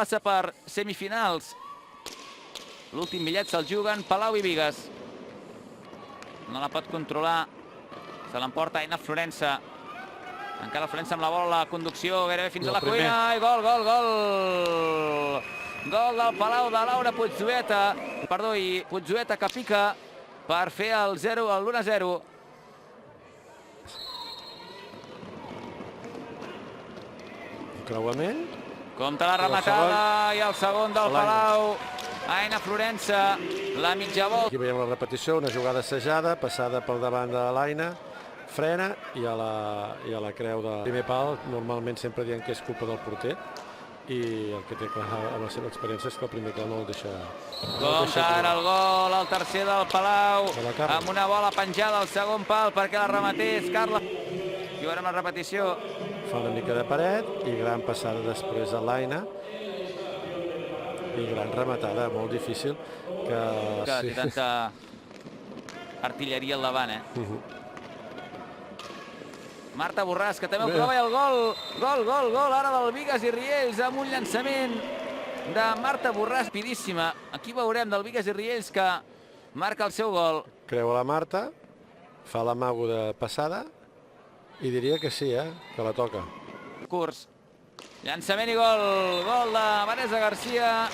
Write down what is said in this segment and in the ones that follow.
plaça per semifinals. L'últim bitllet se'l juguen Palau i Bigues. No la pot controlar. Se l'emporta Aina Florença. Encara Florença amb la bola, la conducció gairebé fins a la cuina. I gol, gol, gol! Gol del Palau de Laura Puigzueta. Perdó, i Puigzueta que pica per fer el 1-0. Creuament. Compte la rematada i el segon del Palau. Aina Florença, la mitja volta. Aquí veiem la repetició, una jugada assajada, passada pel davant de l'Aina, frena i a la creu del primer pal. Normalment sempre diem que és culpa del porter i el que té clar amb la seva experiència és que el primer pal no el deixa. Compte ara el gol, el tercer del Palau, amb una bola penjada al segon pal perquè la rematés Carla. I veurem la repetició. Fa una mica de paret i gran passada després a l'Aina. I gran rematada, molt difícil. Que té tanta artilleria al davant, Marta Borràs, que també ho prova, i el gol ara del Bigues i Riells, amb un llançament de Marta Borràs, rapidíssima. Aquí veurem del Bigues i Riells que marca el seu gol. Creu la Marta, fa l'amago de passada i diria que sí, que la toca. Curs, llançament i gol de Vanessa Garcia,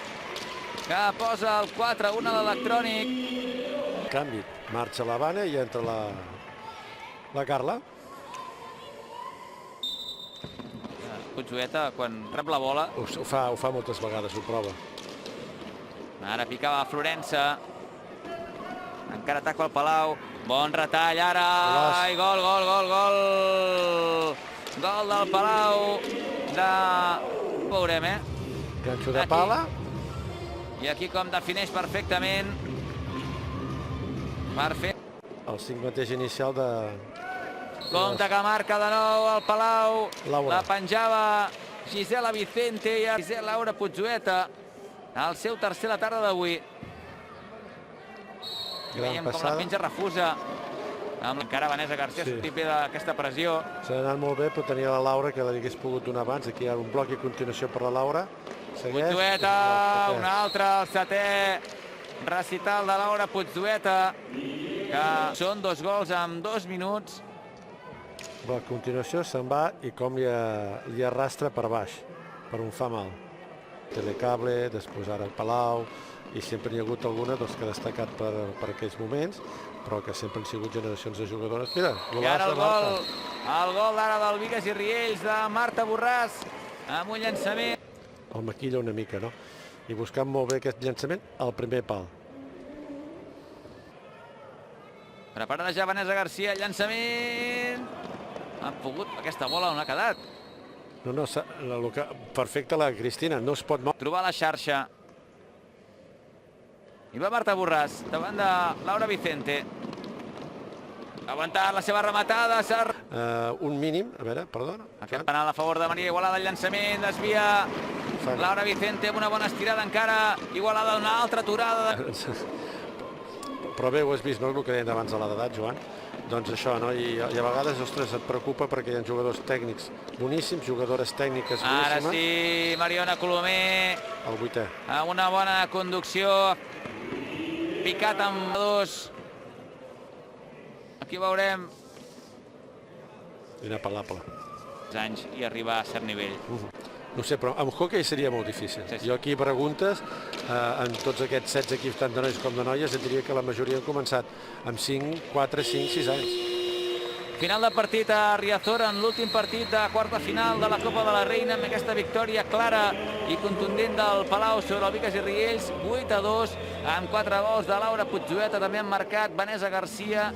que posa el 4-1 a l'Electrònic. Canvi, marxa la Vane i entra la Carla. Puigzueta, quan rep la bola... Ho fa moltes vegades, ho prova. Ara picava Florença. Encara ataca el Palau. Bon retall ara. I gol. Gol del Palau. Veurem, Ganxo de pala. I aquí com defineix perfectament. El 5 mateix inicial de... Compte que marca de nou el Palau. Laura. La penjava Gisela Vicente i Gisela Laura Puigzueta. El seu tercer la tarda d'avui. Veiem com la penja refusa. Encara Vanessa Garcia sortit bé d'aquesta pressió. S'ha anat molt bé, però tenia la Laura que l'hagués pogut donar abans. Aquí hi ha un bloc i continuació per la Laura. Puigzueta, un altre, el setè recital de Laura Puigzueta, que són 2 gols en 2 minuts. Però a continuació se'n va i com li arrastra per baix, per on fa mal. Telecable, després ara el Palau, i sempre n'hi ha hagut alguna que ha destacat per aquells moments, però que sempre han sigut generacions de jugadores. Mira, i ara el gol d'ara del Bigues i Riells de Marta Borràs, amb un llançament. El maquilla una mica, no? I buscant molt bé aquest llançament al primer pal. Preparada ja Vanessa Garcia, llançament. Han pogut, aquesta bola on ha quedat? No, perfecte la Cristina, no es pot moure. Trobar la xarxa. I va Marta Borràs, davant de Laura Vicente. Ha aguantat la seva rematada. Un mínim, a veure, perdona. Aquest penal a favor de Maria Igualada, el llançament, desvia Laura Vicente amb una bona estirada encara. Igualada, una altra aturada. Però bé, ho has vist, no? El que dèiem abans de l'edat, Joan. Doncs això, no? I a vegades, ostres, et preocupa perquè hi ha jugadors tècnics boníssims, jugadores tècniques boníssimes. Ara sí, Mariona Colomer. El 8è. Amb una bona conducció. Picat amb 2. Aquí veurem. Inapel·lable. Anys i arribar a cert nivell. No sé, però amb hoquei seria molt difícil. Jo aquí preguntes, en tots aquests 16 equips, tant de nois com de noies, et diria que la majoria han començat amb 5, 4, 5, 6 anys. Final de partit a Riazor, en l'últim partit de quarta final de la Copa de la Reina, amb aquesta victòria clara i contundent del Palau sobre el Bigues i Riells, 8-2, amb 4 gols de Laura Puigzueta, també han marcat Vanessa Garcia.